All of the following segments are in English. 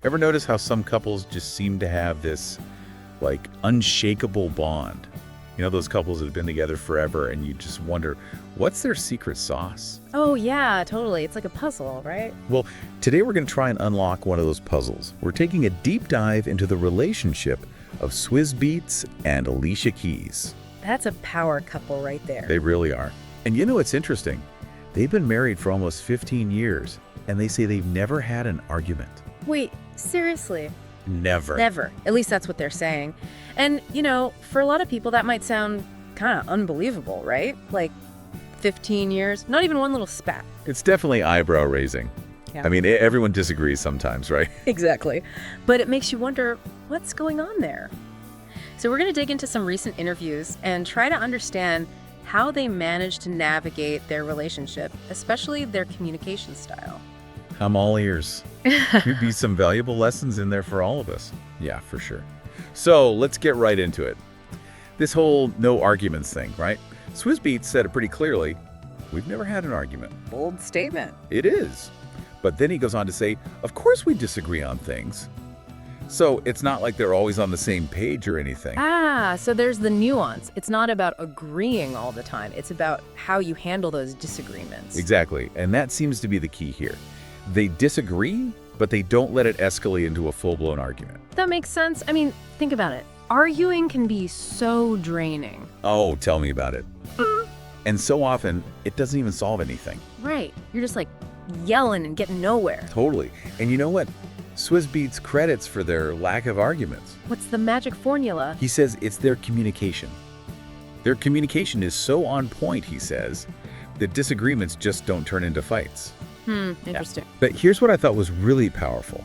Ever notice how some couples just seem to have this, like, unshakable bond? You know, those couples that have been together forever and you just wonder, what's their secret sauce? Oh, yeah, totally. It's like a puzzle, right? Well, today we're going to try and unlock one of those puzzles. We're taking a deep dive into the relationship of Swizz Beatz and Alicia Keys. That's a power couple right there. They really are. And you know what's interesting? They've been married for almost 15 years, and they say they've never had an argument. Wait, seriously? Never. Never. At least that's what they're saying. And, you know, for a lot of people, that might sound kind of unbelievable, right? Like 15 years, not even one little spat. It's definitely eyebrow raising. Yeah. I mean, everyone disagrees sometimes, right? Exactly. But it makes you wonder, what's going on there? So we're going to dig into some recent interviews and try to understand how they managed to navigate their relationship, especially their communication style. I'm all ears. Could be some valuable lessons in there for all of us. Yeah, for sure. So let's get right into it. This whole no arguments thing, right? Swizz Beatz said it pretty clearly. We've never had an argument. Bold statement. It is. But then he goes on to say, of course we disagree on things. So it's not like they're always on the same page or anything. So there's the nuance. It's not about agreeing all the time. It's about how you handle those disagreements. Exactly. And that seems to be the key here. They disagree, but they don't let it escalate into a full-blown argument. That makes sense. I mean, think about it. Arguing can be so draining. Oh, tell me about it. And so often, it doesn't even solve anything. Right. You're just like yelling and getting nowhere. Totally. And you know what? Swizz Beatz credits for their lack of arguments. What's the magic formula? He says it's their communication. Their communication is so on point, he says, that disagreements just don't turn into fights. Interesting. Yeah. But here's what I thought was really powerful.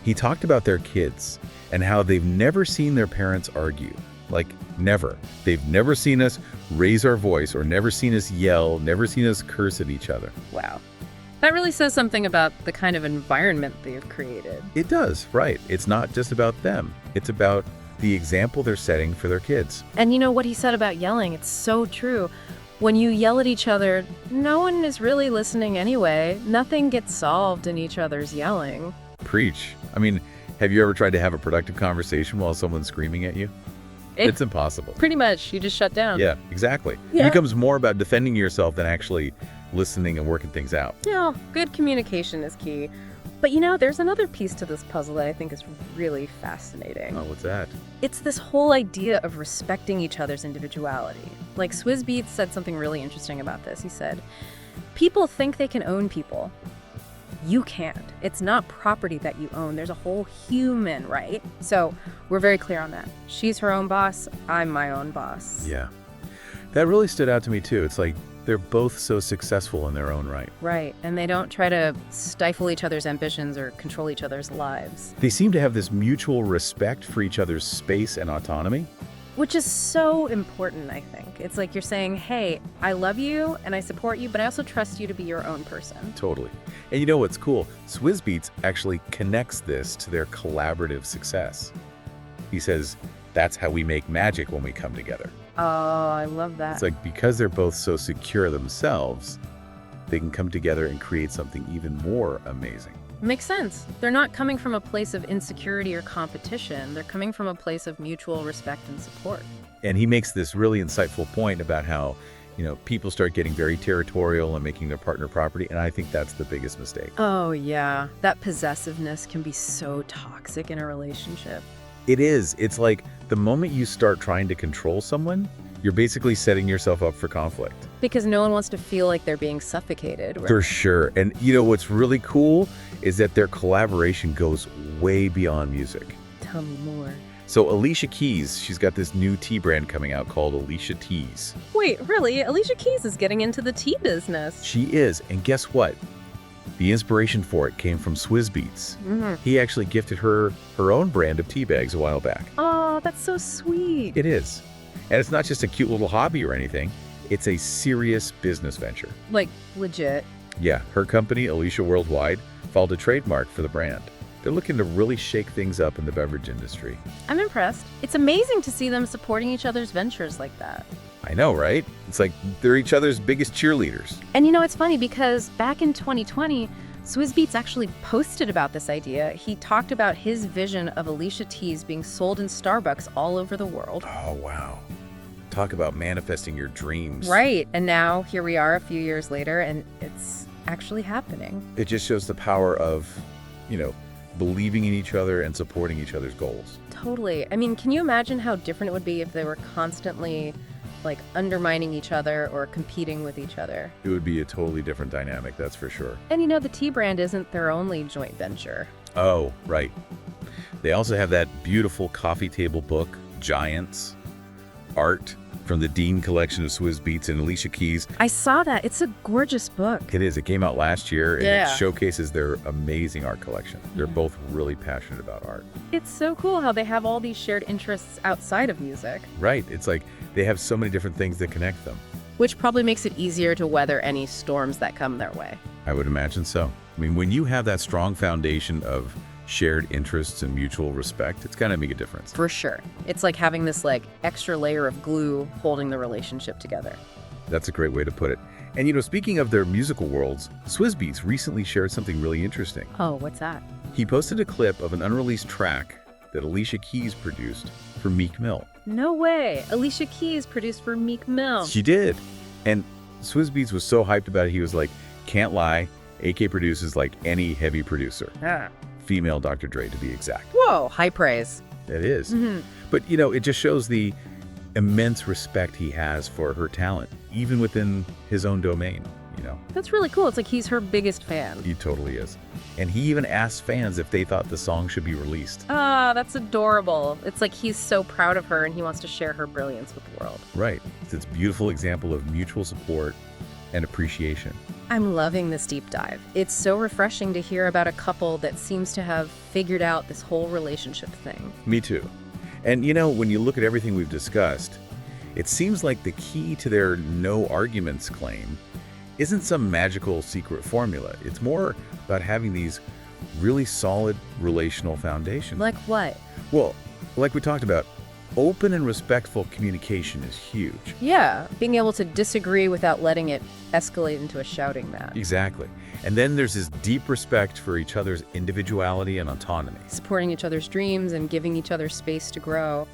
He talked about their kids and how they've never seen their parents argue. Like, never. They've never seen us raise our voice or never seen us yell, never seen us curse at each other. Wow. That really says something about the kind of environment they've created. It does, right. It's not just about them. It's about the example they're setting for their kids. And you know what he said about yelling? It's so true. When you yell at each other, no one is really listening anyway. Nothing gets solved in each other's yelling. Preach. I mean, have you ever tried to have a productive conversation while someone's screaming at you? It's impossible. Pretty much. You just shut down. Yeah, exactly. Yeah. It becomes more about defending yourself than actually listening and working things out. Yeah, good communication is key. But you know, there's another piece to this puzzle that I think is really fascinating. Oh, what's that? It's this whole idea of respecting each other's individuality. Like Swizz Beatz said something really interesting about this. He said, people think they can own people. You can't. It's not property that you own. There's a whole human, right? So we're very clear on that. She's her own boss. I'm my own boss. Yeah. That really stood out to me too. It's like they're both so successful in their own right. Right. And they don't try to stifle each other's ambitions or control each other's lives. They seem to have this mutual respect for each other's space and autonomy. Which is so important, I think. It's like you're saying, hey, I love you and I support you, but I also trust you to be your own person. Totally. And you know what's cool? Swizz Beatz actually connects this to their collaborative success. He says, that's how we make magic when we come together. Oh, I love that. It's like because they're both so secure themselves, they can come together and create something even more amazing. Makes sense. They're not coming from a place of insecurity or competition. They're coming from a place of mutual respect and support. And he makes this really insightful point about how, you know, people start getting very territorial and making their partner property, and I think that's the biggest mistake. Oh, yeah. That possessiveness can be so toxic in a relationship. It is. It's like the moment you start trying to control someone, you're basically setting yourself up for conflict. Because no one wants to feel like they're being suffocated. Right? For sure. And you know what's really cool is that their collaboration goes way beyond music. Tell me more. So Alicia Keys, she's got this new tea brand coming out called Alicia Teas. Wait, really? Alicia Keys is getting into the tea business. She is. And guess what? The inspiration for it came from Swizz Beatz. He actually gifted her own brand of tea bags a while back. Oh, that's so sweet. It is. And it's not just a cute little hobby or anything. It's a serious business venture. Like, legit. Yeah, her company, Alicia Worldwide, filed a trademark for the brand. They're looking to really shake things up in the beverage industry. I'm impressed. It's amazing to see them supporting each other's ventures like that. I know, right? It's like they're each other's biggest cheerleaders. And you know, it's funny because back in 2020, Swizz Beatz actually posted about this idea. He talked about his vision of Alicia teas being sold in Starbucks all over the world. Oh, wow. Talk about manifesting your dreams. Right. And now here we are a few years later, and it's actually happening. It just shows the power of, believing in each other and supporting each other's goals. Totally. I mean, can you imagine how different it would be if they were constantly, undermining each other or competing with each other? It would be a totally different dynamic, that's for sure. And the tea brand isn't their only joint venture. Oh, right. They also have that beautiful coffee table book, Giants, art from the Dean collection of Swizz Beatz and Alicia Keys. I saw that. It's a gorgeous book. It is. It came out last year, and Yeah. it showcases their amazing art collection. They're both really passionate about art. It's so cool how they have all these shared interests outside of music. Right. It's like they have so many different things that connect them. Which probably makes it easier to weather any storms that come their way. I would imagine so. I mean, when you have that strong foundation of shared interests and mutual respect, it's going to make a difference. For sure. It's like having this extra layer of glue holding the relationship together. That's a great way to put it. And speaking of their musical worlds, Swizz Beatz recently shared something really interesting. Oh, what's that? He posted a clip of an unreleased track that Alicia Keys produced for Meek Mill. No way. Alicia Keys produced for Meek Mill. She did. And Swizz Beatz was so hyped about it, he was like, can't lie, AK produces like any heavy producer. Ah. Female Dr. Dre, to be exact. Whoa, high praise. It is. Mm-hmm. But, it just shows the immense respect he has for her talent, even within his own domain, That's really cool. It's like he's her biggest fan. He totally is. And he even asked fans if they thought the song should be released. Ah, that's adorable. It's like he's so proud of her and he wants to share her brilliance with the world. Right. It's this beautiful example of mutual support and appreciation. I'm loving this deep dive. It's so refreshing to hear about a couple that seems to have figured out this whole relationship thing. Me too. And when you look at everything we've discussed, it seems like the key to their no arguments claim isn't some magical secret formula. It's more about having these really solid relational foundations. Like what? Well, like we talked about, open and respectful communication is huge. Yeah, being able to disagree without letting it escalate into a shouting match. Exactly. And then there's this deep respect for each other's individuality and autonomy. Supporting each other's dreams and giving each other space to grow.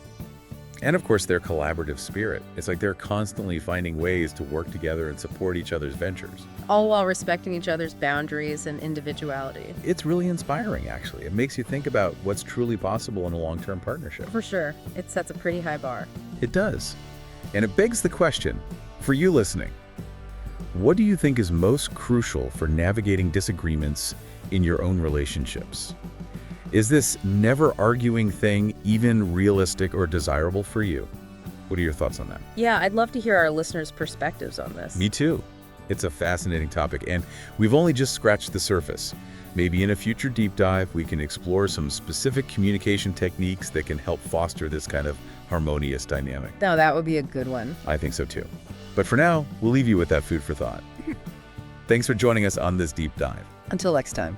And of course, their collaborative spirit. It's like they're constantly finding ways to work together and support each other's ventures. All while respecting each other's boundaries and individuality. It's really inspiring, actually. It makes you think about what's truly possible in a long-term partnership. For sure. It sets a pretty high bar. It does. And it begs the question, for you listening, what do you think is most crucial for navigating disagreements in your own relationships? Is this never arguing thing even realistic or desirable for you? What are your thoughts on that? Yeah, I'd love to hear our listeners' perspectives on this. Me too. It's a fascinating topic, and we've only just scratched the surface. Maybe in a future deep dive, we can explore some specific communication techniques that can help foster this kind of harmonious dynamic. No, that would be a good one. I think so too. But for now, we'll leave you with that food for thought. Thanks for joining us on this deep dive. Until next time.